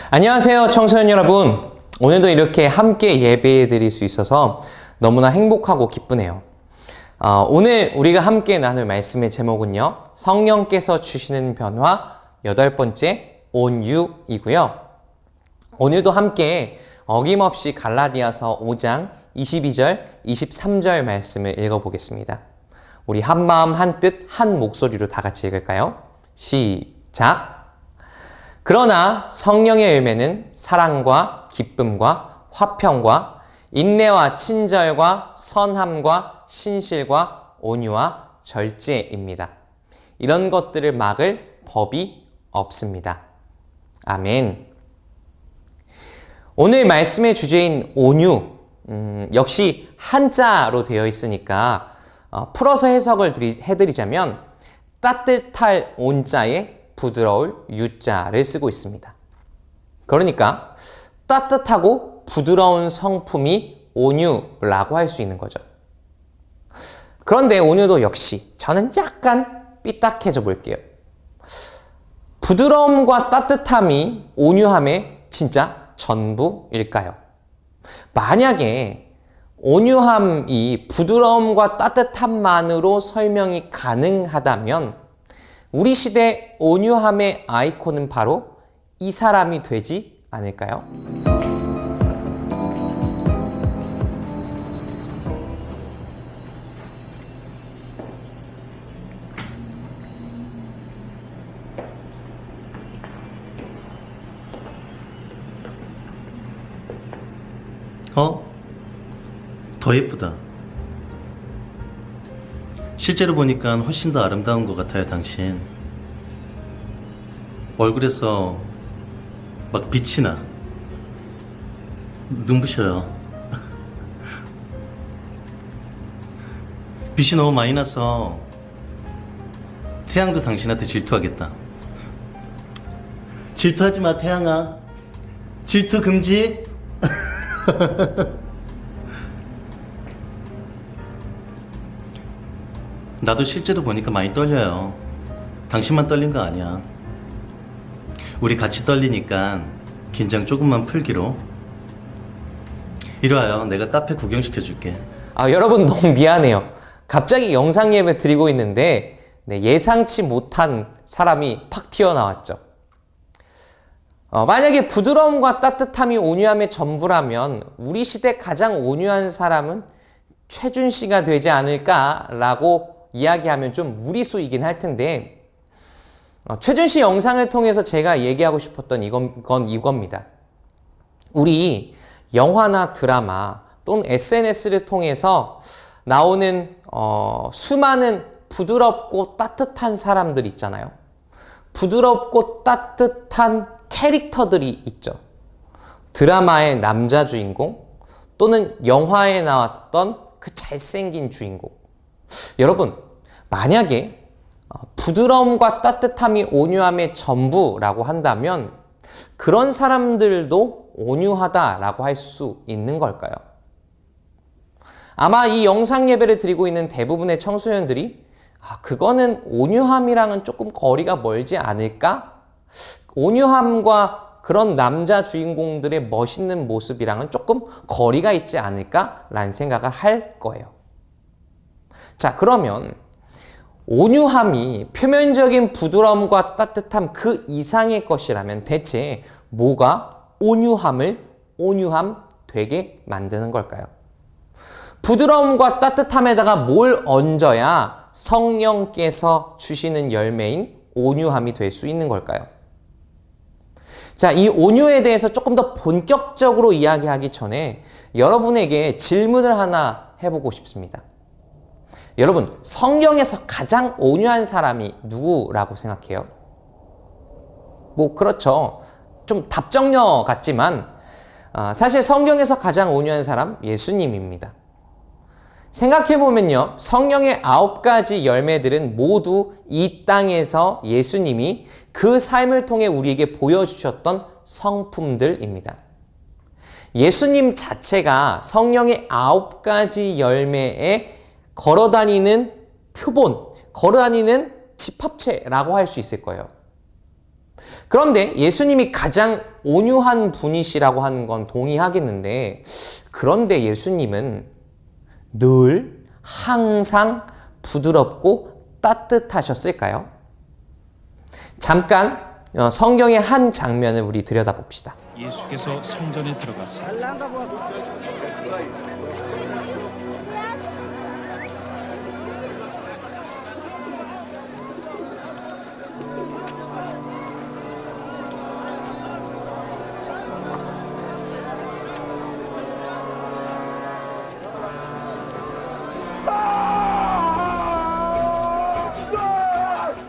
안녕하세요, 청소년 여러분. 오늘도 이렇게 함께 예배해 드릴 수 있어서 너무나 행복하고 기쁘네요. 오늘 우리가 함께 나눌 말씀의 제목은요, 성령께서 주시는 변화 8번째 온유이고요. 오늘도 함께 어김없이 갈라디아서 5장 22절, 23절 말씀을 읽어보겠습니다. 우리 한마음 한뜻 한 목소리로 다 같이 읽을까요? 시작! 그러나 성령의 열매는 사랑과 기쁨과 화평과 인내와 친절과 선함과 신실과 온유와 절제입니다. 이런 것들을 막을 법이 없습니다. 아멘. 오늘 말씀의 주제인 온유, 역시 한자로 되어 있으니까 풀어서 해석을 해드리자면 따뜻할 온자에 부드러울 유자를 쓰고 있습니다. 그러니까 따뜻하고 부드러운 성품이 온유라고 할 수 있는 거죠. 그런데 오늘도 역시 저는 약간 삐딱해져 볼게요. 부드러움과 따뜻함이 온유함의 진짜 전부일까요? 만약에 온유함이 부드러움과 따뜻함만으로 설명이 가능하다면 우리 시대 온유함의 아이콘은 바로 이 사람이 되지 않을까요? 더 예쁘다. 실제로 보니까 훨씬 더 아름다운 것 같아요, 당신. 얼굴에서 막 빛이 나. 눈부셔요. 빛이 너무 많이 나서 태양도 당신한테 질투하겠다. 질투하지 마, 태양아. 질투 금지. 나도 실제로 보니까 많이 떨려요. 당신만 떨린 거 아니야. 우리 같이 떨리니까 긴장 조금만 풀기로. 이리 와요. 내가 카페 구경시켜줄게. 여러분 너무 미안해요. 갑자기 영상 예배 드리고 있는데 예상치 못한 사람이 팍 튀어나왔죠. 만약에 부드러움과 따뜻함이 온유함의 전부라면 우리 시대 가장 온유한 사람은 최준 씨가 되지 않을까라고 이야기하면 좀 무리수이긴 할 텐데 최준 씨 영상을 통해서 제가 얘기하고 싶었던 건 이겁니다. 우리 영화나 드라마 또는 SNS를 통해서 나오는 수많은 부드럽고 따뜻한 사람들 있잖아요. 부드럽고 따뜻한 캐릭터들이 있죠. 드라마의 남자 주인공 또는 영화에 나왔던 그 잘생긴 주인공. 여러분, 만약에 부드러움과 따뜻함이 온유함의 전부라고 한다면 그런 사람들도 온유하다라고 할 수 있는 걸까요? 아마 이 영상 예배를 드리고 있는 대부분의 청소년들이 그거는 온유함이랑은 조금 거리가 멀지 않을까? 온유함과 그런 남자 주인공들의 멋있는 모습이랑은 조금 거리가 있지 않을까라는 생각을 할 거예요. 자, 그러면 온유함이 표면적인 부드러움과 따뜻함 그 이상의 것이라면 대체 뭐가 온유함을 온유함 되게 만드는 걸까요? 부드러움과 따뜻함에다가 뭘 얹어야 성령께서 주시는 열매인 온유함이 될 수 있는 걸까요? 자, 이 온유에 대해서 조금 더 본격적으로 이야기하기 전에 여러분에게 질문을 하나 해보고 싶습니다. 여러분, 성경에서 가장 온유한 사람이 누구라고 생각해요? 그렇죠. 좀 답정너 같지만 사실 성경에서 가장 온유한 사람 예수님입니다. 생각해보면요, 성령의 9가지 열매들은 모두 이 땅에서 예수님이 그 삶을 통해 우리에게 보여주셨던 성품들입니다. 예수님 자체가 성령의 9가지 열매에 걸어다니는 표본, 걸어다니는 집합체라고 할 수 있을 거예요. 그런데 예수님이 가장 온유한 분이시라고 하는 건 동의하겠는데, 그런데 예수님은 늘 항상 부드럽고 따뜻하셨을까요? 잠깐 성경의 한 장면을 우리 들여다봅시다. 예수께서 성전에 들어가서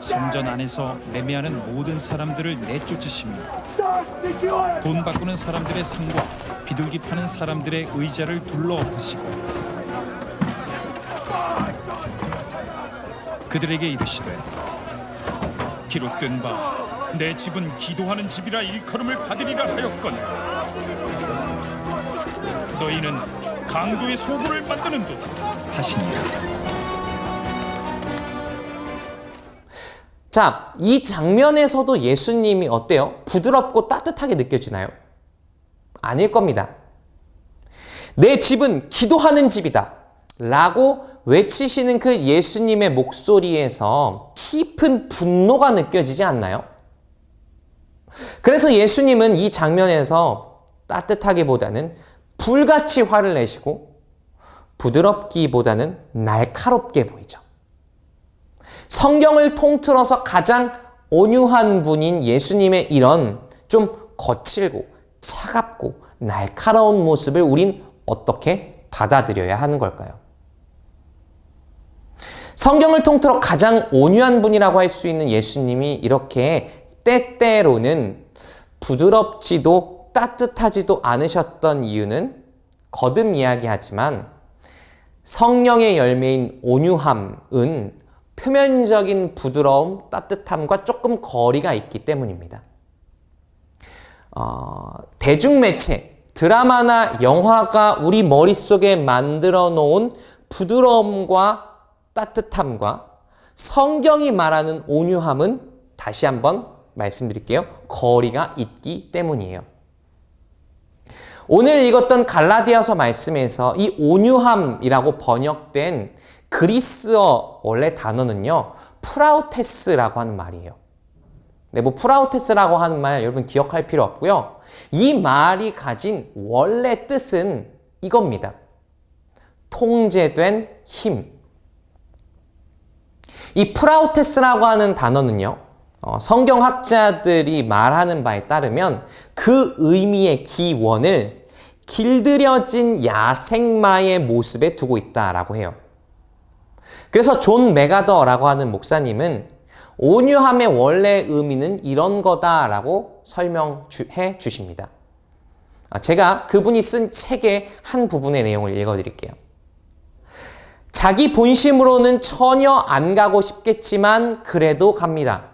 성전 안에서 매매하는 모든 사람들을 내쫓으시며 돈 바꾸는 사람들의 상과 비둘기 파는 사람들의 의자를 둘러엎으시고 그들에게 이르시되 기록된 바 내 집은 기도하는 집이라 일컬음을 받으리라 하였거늘 너희는 강도의 소굴을 만드는 듯 하시니라. 자, 이 장면에서도 예수님이 어때요? 부드럽고 따뜻하게 느껴지나요? 아닐 겁니다. 내 집은 기도하는 집이다 라고 외치시는 그 예수님의 목소리에서 깊은 분노가 느껴지지 않나요? 그래서 예수님은 이 장면에서 따뜻하기보다는 불같이 화를 내시고 부드럽기보다는 날카롭게 보이죠. 성경을 통틀어서 가장 온유한 분인 예수님의 이런 좀 거칠고 차갑고 날카로운 모습을 우린 어떻게 받아들여야 하는 걸까요? 성경을 통틀어 가장 온유한 분이라고 할 수 있는 예수님이 이렇게 때때로는 부드럽지도 따뜻하지도 않으셨던 이유는 거듭 이야기하지만 성령의 열매인 온유함은 표면적인 부드러움, 따뜻함과 조금 거리가 있기 때문입니다. 대중매체, 드라마나 영화가 우리 머릿속에 만들어 놓은 부드러움과 따뜻함과 성경이 말하는 온유함은 다시 한번 말씀드릴게요. 거리가 있기 때문이에요. 오늘 읽었던 갈라디아서 말씀에서 이 온유함이라고 번역된 그리스어 원래 단어는요, 프라우테스라고 하는 말이에요. 네, 뭐 프라우테스라고 하는 말 여러분 기억할 필요 없고요. 이 말이 가진 원래 뜻은 이겁니다. 통제된 힘. 이 프라우테스라고 하는 단어는요, 성경학자들이 말하는 바에 따르면 그 의미의 기원을 길들여진 야생마의 모습에 두고 있다라고 해요. 그래서 존 메가더라고 하는 목사님은 온유함의 원래 의미는 이런 거다라고 설명해 주십니다. 제가 그분이 쓴 책의 한 부분의 내용을 읽어드릴게요. 자기 본심으로는 전혀 안 가고 싶겠지만 그래도 갑니다.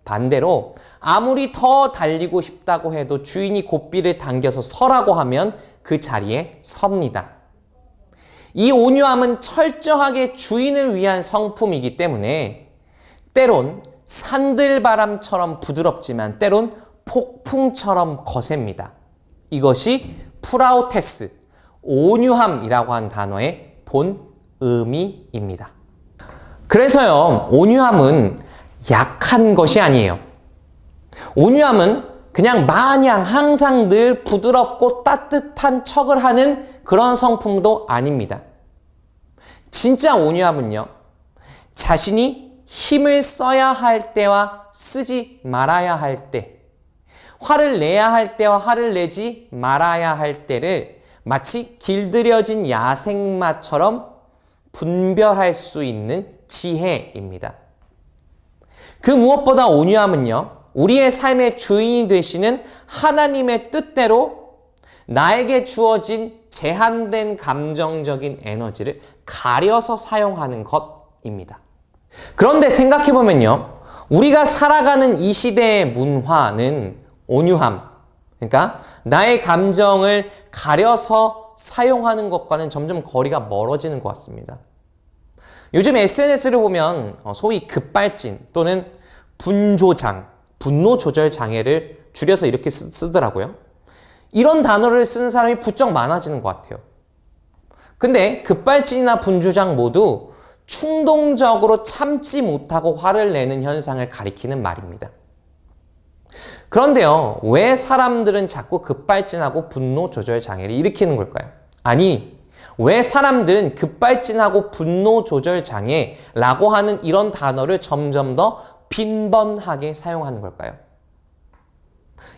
반대로 아무리 더 달리고 싶다고 해도 주인이 고삐를 당겨서 서라고 하면 그 자리에 섭니다. 이 온유함은 철저하게 주인을 위한 성품이기 때문에 때론 산들바람처럼 부드럽지만 때론 폭풍처럼 거셉니다. 이것이 프라우테스, 온유함이라고 한 단어의 본 의미입니다. 그래서요, 온유함은 약한 것이 아니에요. 온유함은 그냥 마냥 항상 늘 부드럽고 따뜻한 척을 하는 그런 성품도 아닙니다. 진짜 온유함은요, 자신이 힘을 써야 할 때와 쓰지 말아야 할 때, 화를 내야 할 때와 화를 내지 말아야 할 때를 마치 길들여진 야생마처럼 분별할 수 있는 지혜입니다. 그 무엇보다 온유함은요, 우리의 삶의 주인이 되시는 하나님의 뜻대로 나에게 주어진 제한된 감정적인 에너지를 가려서 사용하는 것입니다. 그런데 생각해보면요, 우리가 살아가는 이 시대의 문화는 온유함, 그러니까 나의 감정을 가려서 사용하는 것과는 점점 거리가 멀어지는 것 같습니다. 요즘 SNS를 보면 소위 급발진 또는 분조장, 분노 조절 장애를 줄여서 이렇게 쓰더라고요. 이런 단어를 쓰는 사람이 부쩍 많아지는 것 같아요. 근데 급발진이나 분주장 모두 충동적으로 참지 못하고 화를 내는 현상을 가리키는 말입니다. 그런데요, 왜 사람들은 자꾸 급발진하고 분노 조절 장애를 일으키는 걸까요? 아니, 왜 사람들은 급발진하고 분노 조절 장애라고 하는 이런 단어를 점점 더 빈번하게 사용하는 걸까요?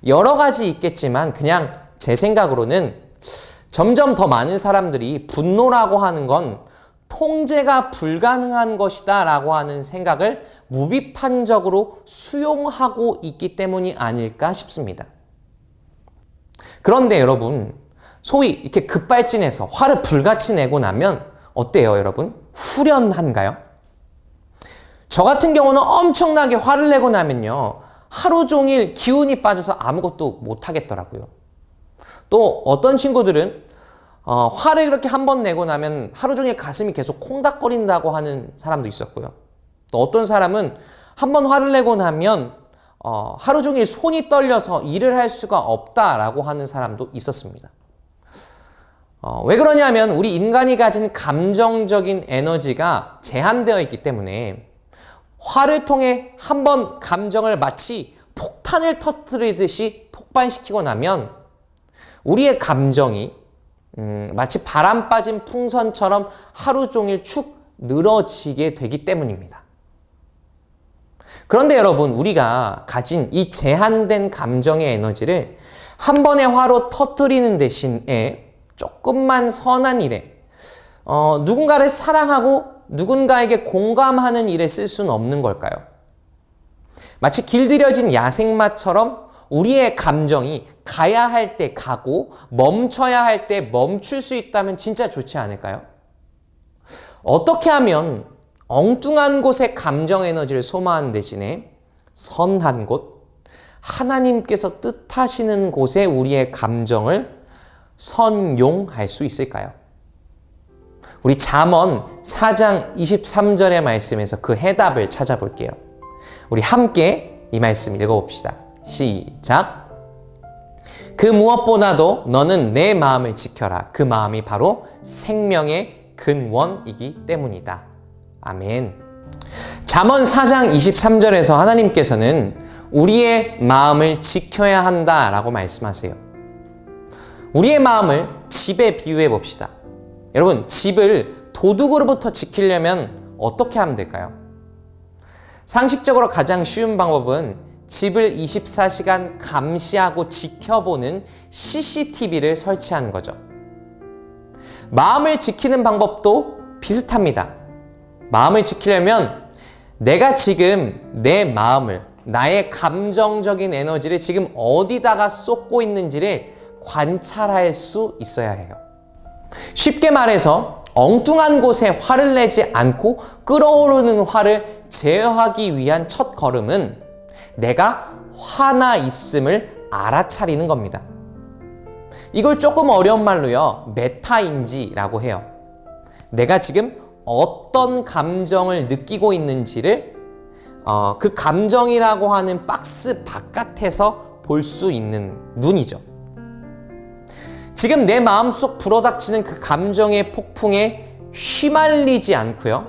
여러 가지 있겠지만 그냥 제 생각으로는 점점 더 많은 사람들이 분노라고 하는 건 통제가 불가능한 것이다 라고 하는 생각을 무비판적으로 수용하고 있기 때문이 아닐까 싶습니다. 그런데 여러분, 소위 이렇게 급발진해서 화를 불같이 내고 나면 어때요, 여러분? 후련한가요? 저 같은 경우는 엄청나게 화를 내고 나면요, 하루 종일 기운이 빠져서 아무것도 못 하겠더라고요. 또 어떤 친구들은 화를 이렇게 한 번 내고 나면 하루 종일 가슴이 계속 콩닥거린다고 하는 사람도 있었고요. 또 어떤 사람은 한 번 화를 내고 나면 하루 종일 손이 떨려서 일을 할 수가 없다라고 하는 사람도 있었습니다. 왜 그러냐면 우리 인간이 가진 감정적인 에너지가 제한되어 있기 때문에 화를 통해 한 번 감정을 마치 폭탄을 터뜨리듯이 폭발시키고 나면 우리의 감정이 마치 바람 빠진 풍선처럼 하루 종일 축 늘어지게 되기 때문입니다. 그런데 여러분, 우리가 가진 이 제한된 감정의 에너지를 한 번의 화로 터뜨리는 대신에 조금만 선한 일에, 누군가를 사랑하고 누군가에게 공감하는 일에 쓸 수는 없는 걸까요? 마치 길들여진 야생마처럼 우리의 감정이 가야 할 때 가고 멈춰야 할 때 멈출 수 있다면 진짜 좋지 않을까요? 어떻게 하면 엉뚱한 곳에 감정 에너지를 소모하는 대신에 선한 곳, 하나님께서 뜻하시는 곳에 우리의 감정을 선용할 수 있을까요? 우리 잠언 4장 23절의 말씀에서 그 해답을 찾아볼게요. 우리 함께 이 말씀 읽어봅시다. 시작. 그 무엇보다도 너는 내 마음을 지켜라. 그 마음이 바로 생명의 근원이기 때문이다. 아멘. 잠언 4장 23절에서 하나님께서는 우리의 마음을 지켜야 한다라고 말씀하세요. 우리의 마음을 집에 비유해 봅시다. 여러분, 집을 도둑으로부터 지키려면 어떻게 하면 될까요? 상식적으로 가장 쉬운 방법은 집을 24시간 감시하고 지켜보는 CCTV를 설치하는 거죠. 마음을 지키는 방법도 비슷합니다. 마음을 지키려면 내가 지금 내 마음을, 나의 감정적인 에너지를 지금 어디다가 쏟고 있는지를 관찰할 수 있어야 해요. 쉽게 말해서 엉뚱한 곳에 화를 내지 않고 끓어오르는 화를 제어하기 위한 첫 걸음은 내가 화나 있음을 알아차리는 겁니다. 이걸 조금 어려운 말로요, 메타인지라고 해요. 내가 지금 어떤 감정을 느끼고 있는지를 그 감정이라고 하는 박스 바깥에서 볼 수 있는 눈이죠. 지금 내 마음속 불어닥치는 그 감정의 폭풍에 휘말리지 않고요,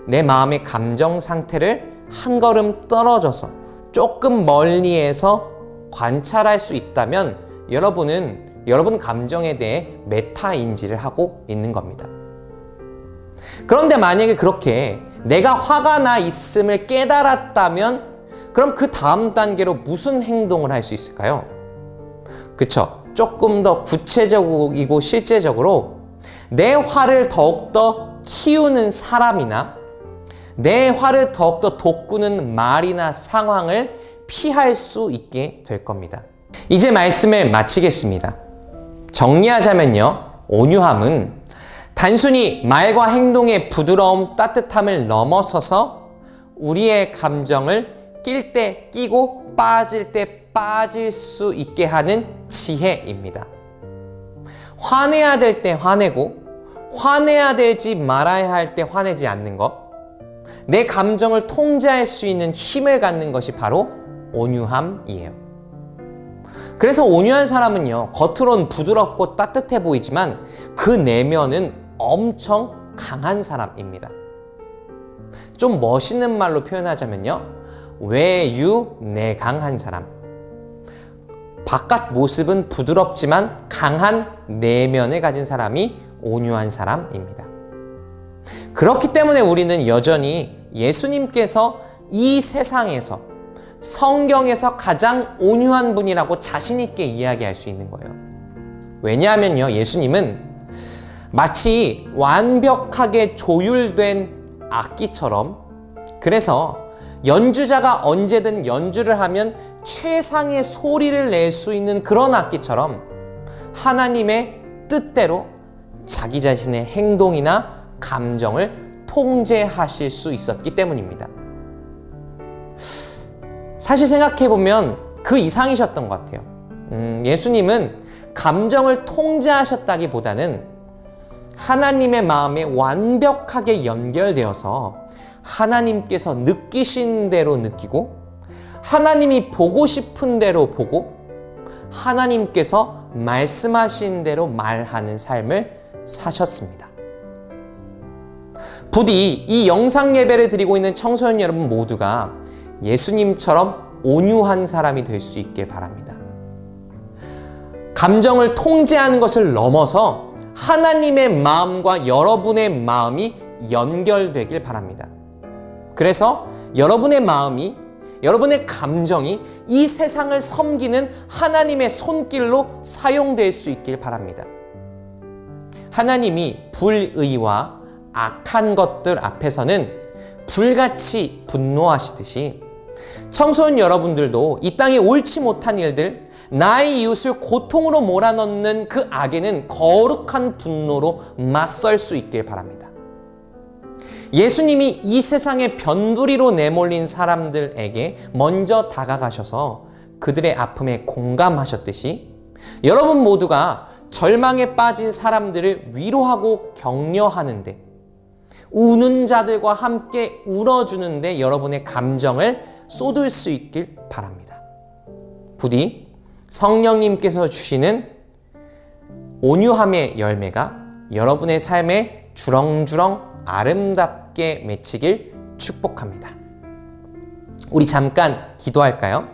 내 마음의 감정 상태를 한 걸음 떨어져서 조금 멀리에서 관찰할 수 있다면 여러분은 여러분 감정에 대해 메타인지를 하고 있는 겁니다. 그런데 만약에 그렇게 내가 화가 나 있음을 깨달았다면 그럼 그 다음 단계로 무슨 행동을 할 수 있을까요? 그쵸? 조금 더 구체적이고 실제적으로 내 화를 더욱더 키우는 사람이나 내 화를 더욱더 돋구는 말이나 상황을 피할 수 있게 될 겁니다. 이제 말씀을 마치겠습니다. 정리하자면요, 온유함은 단순히 말과 행동의 부드러움, 따뜻함을 넘어서서 우리의 감정을 낄 때 끼고 빠질 때 빠질 수 있게 하는 지혜입니다. 화내야 될 때 화내고 화내야 되지 말아야 할 때 화내지 않는 것, 내 감정을 통제할 수 있는 힘을 갖는 것이 바로 온유함이에요. 그래서 온유한 사람은요, 겉으론 부드럽고 따뜻해 보이지만 그 내면은 엄청 강한 사람입니다. 좀 멋있는 말로 표현하자면요, 외유내강한 사람. 바깥 모습은 부드럽지만 강한 내면을 가진 사람이 온유한 사람입니다. 그렇기 때문에 우리는 여전히 예수님께서 이 세상에서 성경에서 가장 온유한 분이라고 자신 있게 이야기할 수 있는 거예요. 왜냐하면요, 예수님은 마치 완벽하게 조율된 악기처럼, 그래서 연주자가 언제든 연주를 하면 최상의 소리를 낼 수 있는 그런 악기처럼 하나님의 뜻대로 자기 자신의 행동이나 감정을 통제하실 수 있었기 때문입니다. 사실 생각해보면 그 이상이셨던 것 같아요. 예수님은 감정을 통제하셨다기보다는 하나님의 마음에 완벽하게 연결되어서 하나님께서 느끼신 대로 느끼고, 하나님이 보고 싶은 대로 보고, 하나님께서 말씀하신 대로 말하는 삶을 사셨습니다. 부디 이 영상 예배를 드리고 있는 청소년 여러분 모두가 예수님처럼 온유한 사람이 될 수 있길 바랍니다. 감정을 통제하는 것을 넘어서 하나님의 마음과 여러분의 마음이 연결되길 바랍니다. 그래서 여러분의 마음이, 여러분의 감정이 이 세상을 섬기는 하나님의 손길로 사용될 수 있길 바랍니다. 하나님이 불의와 악한 것들 앞에서는 불같이 분노하시듯이 청소년 여러분들도 이 땅에 옳지 못한 일들, 나의 이웃을 고통으로 몰아넣는 그 악에는 거룩한 분노로 맞설 수 있길 바랍니다. 예수님이 이 세상의 변두리로 내몰린 사람들에게 먼저 다가가셔서 그들의 아픔에 공감하셨듯이 여러분 모두가 절망에 빠진 사람들을 위로하고 격려하는데, 우는 자들과 함께 울어주는데 여러분의 감정을 쏟을 수 있길 바랍니다. 부디 성령님께서 주시는 온유함의 열매가 여러분의 삶에 주렁주렁 아름답게 맺히길 축복합니다. 우리 잠깐 기도할까요?